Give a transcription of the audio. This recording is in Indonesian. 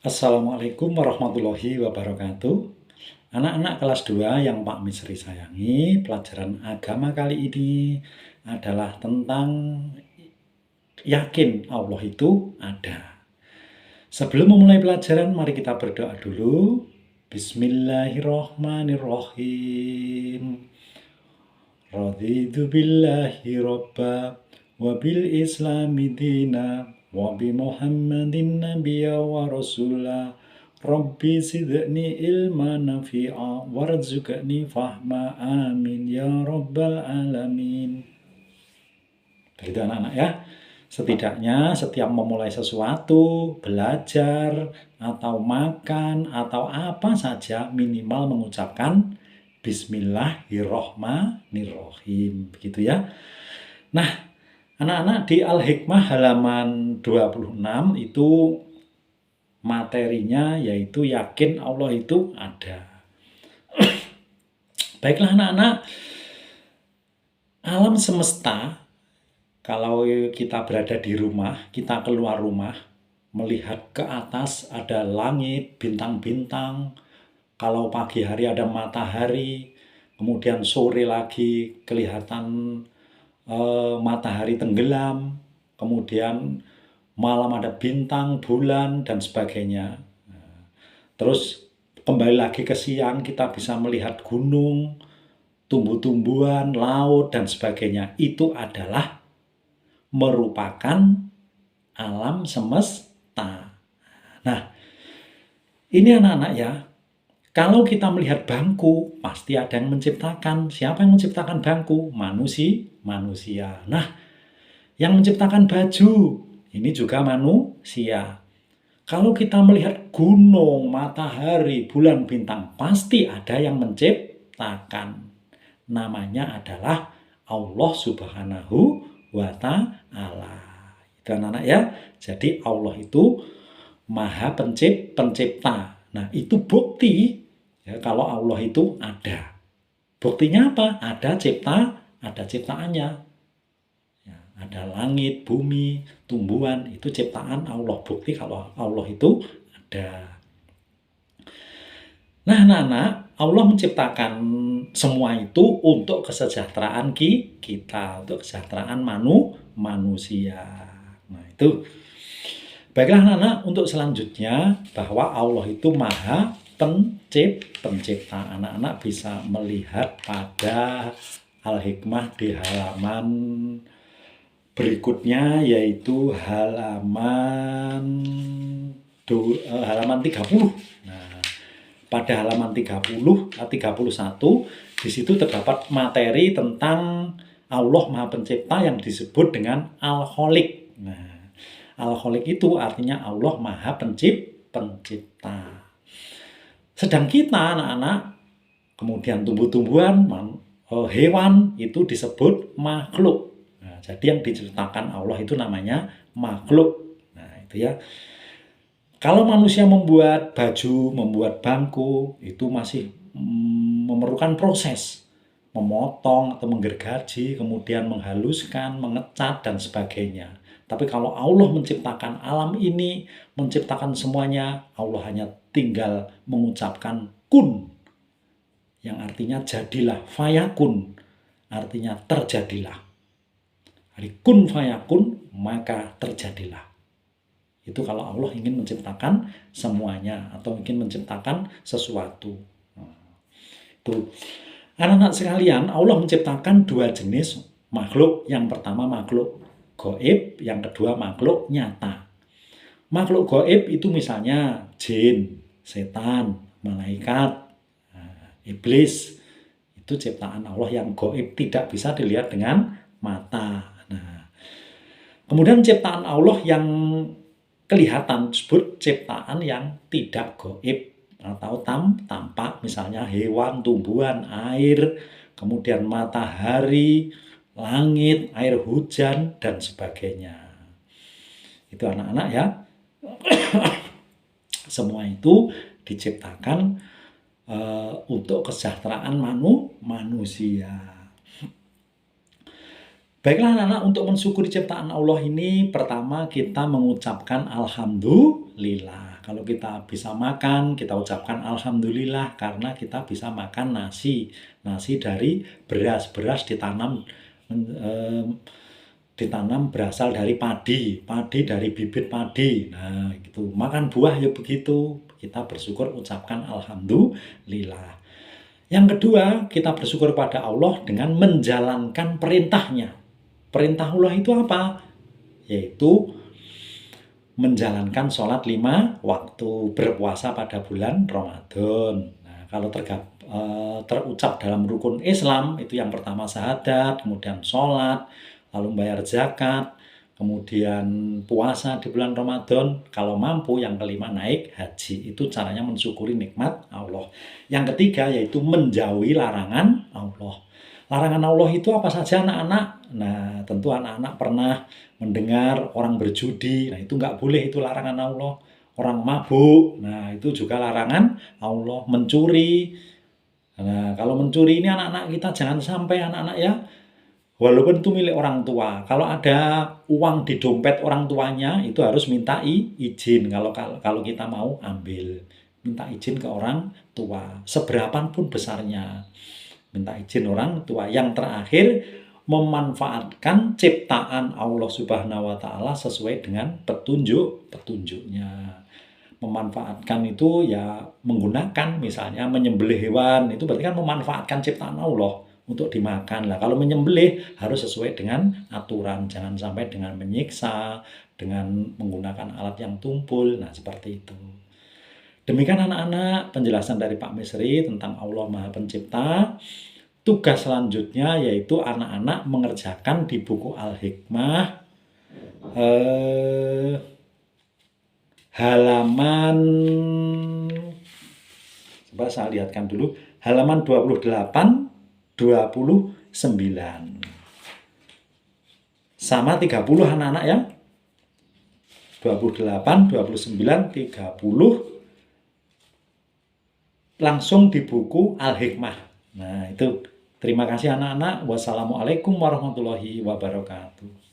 Assalamualaikum warahmatullahi wabarakatuh. Anak-anak kelas 2 yang Pak Misri sayangi, pelajaran agama kali ini adalah tentang yakin Allah itu ada. Sebelum memulai pelajaran, mari kita berdoa dulu. Bismillahirrahmanirrahim. Raditu billahi robba wa bil islami dina wa bi muhammadin nabiyya wa rasulah. Rabbi zidni ilma nafi'a warzuqni fahma, amin ya rabbal alamin. Begitu anak-anak ya. Setidaknya setiap memulai sesuatu, belajar, atau makan, atau apa saja minimal mengucapkan Bismillahirrohmanirrohim. Begitu ya. Nah, anak-anak di Al-Hikmah halaman 26 itu materinya yaitu yakin Allah itu ada. Baiklah anak-anak, alam semesta, kalau kita berada di rumah, kita keluar rumah, melihat ke atas ada langit, bintang-bintang, kalau pagi hari ada matahari, kemudian sore lagi kelihatan matahari tenggelam, kemudian malam ada bintang, bulan, dan sebagainya. Terus kembali lagi ke siang, kita bisa melihat gunung, tumbuh-tumbuhan, laut, dan sebagainya. Itu adalah merupakan alam semesta. Nah, ini anak-anak ya, kalau kita melihat bangku, pasti ada yang menciptakan. Siapa yang menciptakan bangku? Manusia. Nah, yang menciptakan baju, ini juga manusia. Kalau kita melihat gunung, matahari, bulan, bintang, pasti ada yang menciptakan. Namanya adalah Allah Subhanahu wa Ta'ala. Itu anak-anak ya. Jadi Allah itu Maha Pencipta. Nah, itu bukti ya, kalau Allah itu ada. Buktinya apa? Ada ciptaannya. Ya, ada langit, bumi, tumbuhan, itu ciptaan Allah. Bukti kalau Allah itu ada. Nah, anak-anak, Allah menciptakan semua itu untuk kesejahteraan kita, untuk kesejahteraan manusia. Nah, itu. Baiklah anak-anak, untuk selanjutnya bahwa Allah itu Maha Pencipta. Anak-anak bisa melihat pada Al-Hikmah di halaman berikutnya, yaitu halaman 30. Nah, pada halaman 31 di situ terdapat materi tentang Allah Maha Pencipta yang disebut dengan Al-Khaliq. Nah, Al-Khaliq itu artinya Allah Maha Pencipta. Sedang kita anak-anak, kemudian tumbuh-tumbuhan, hewan itu disebut makhluk. Nah, jadi yang diciptakan Allah itu namanya makhluk. Nah, itu ya. Kalau manusia membuat baju, membuat bangku, itu masih memerlukan proses. Memotong atau menggergaji, kemudian menghaluskan, mengecat, dan sebagainya. Tapi kalau Allah menciptakan alam ini, menciptakan semuanya, Allah hanya tinggal mengucapkan kun, yang artinya jadilah, fayakun, artinya terjadilah. Jadi kun fayakun, maka terjadilah. Itu kalau Allah ingin menciptakan semuanya atau ingin menciptakan sesuatu. Itu. Anak-anak sekalian, Allah menciptakan dua jenis makhluk. Yang pertama makhluk gaib, yang kedua makhluk nyata. Makhluk gaib itu misalnya jin, setan, malaikat, iblis. Itu ciptaan Allah yang gaib, tidak bisa dilihat dengan mata. Nah, kemudian ciptaan Allah yang kelihatan disebut ciptaan yang tidak gaib atau tampak, misalnya hewan, tumbuhan, air, kemudian matahari, langit, air hujan, dan sebagainya. Itu anak-anak ya. Semua itu diciptakan untuk kesejahteraan manusia. Baiklah anak-anak, untuk mensyukuri ciptaan Allah ini, pertama kita mengucapkan alhamdulillah. Kalau kita bisa makan, kita ucapkan alhamdulillah karena kita bisa makan nasi. Nasi dari beras. Beras ditanam berasal dari padi. Padi dari bibit padi. Nah, gitu. Makan buah ya begitu. Kita bersyukur, ucapkan alhamdulillah. Yang kedua, kita bersyukur pada Allah dengan menjalankan perintahnya. Perintah Allah itu apa? Yaitu menjalankan sholat 5 waktu, berpuasa pada bulan Ramadan. Nah, kalau terucap dalam rukun Islam, itu yang pertama syahadat, kemudian sholat, lalu bayar zakat, kemudian puasa di bulan Ramadan, kalau mampu yang kelima naik haji. Itu caranya mensyukuri nikmat Allah. Yang ketiga yaitu menjauhi larangan Allah. Larangan Allah itu apa saja anak-anak? Nah, tentu anak-anak pernah mendengar orang berjudi. Nah, itu nggak boleh, itu larangan Allah. Orang mabuk, nah itu juga larangan Allah. Mencuri. Nah, kalau mencuri ini anak-anak kita jangan sampai anak-anak ya. Walaupun itu milik orang tua. Kalau ada uang di dompet orang tuanya, itu harus minta izin kalau kita mau ambil. Minta izin ke orang tua, seberapapun besarnya. Minta izin orang tua. Yang terakhir, memanfaatkan ciptaan Allah Subhanahu wa taala sesuai dengan petunjuknya. Memanfaatkan itu ya menggunakan, misalnya menyembelih hewan, itu berarti kan memanfaatkan ciptaan Allah untuk dimakan. Lah kalau menyembelih harus sesuai dengan aturan, jangan sampai dengan menyiksa, dengan menggunakan alat yang tumpul. Nah, seperti itu. Demikian anak-anak penjelasan dari Pak Misri tentang Allah Maha Pencipta. Tugas selanjutnya yaitu anak-anak mengerjakan di buku Al-Hikmah halaman, coba saya lihatkan dulu, halaman 28, 29. Sama 30 anak-anak ya. 28, 29, 30 langsung di buku Al-Hikmah. Nah, itu. Terima kasih anak-anak. Wassalamualaikum warahmatullahi wabarakatuh.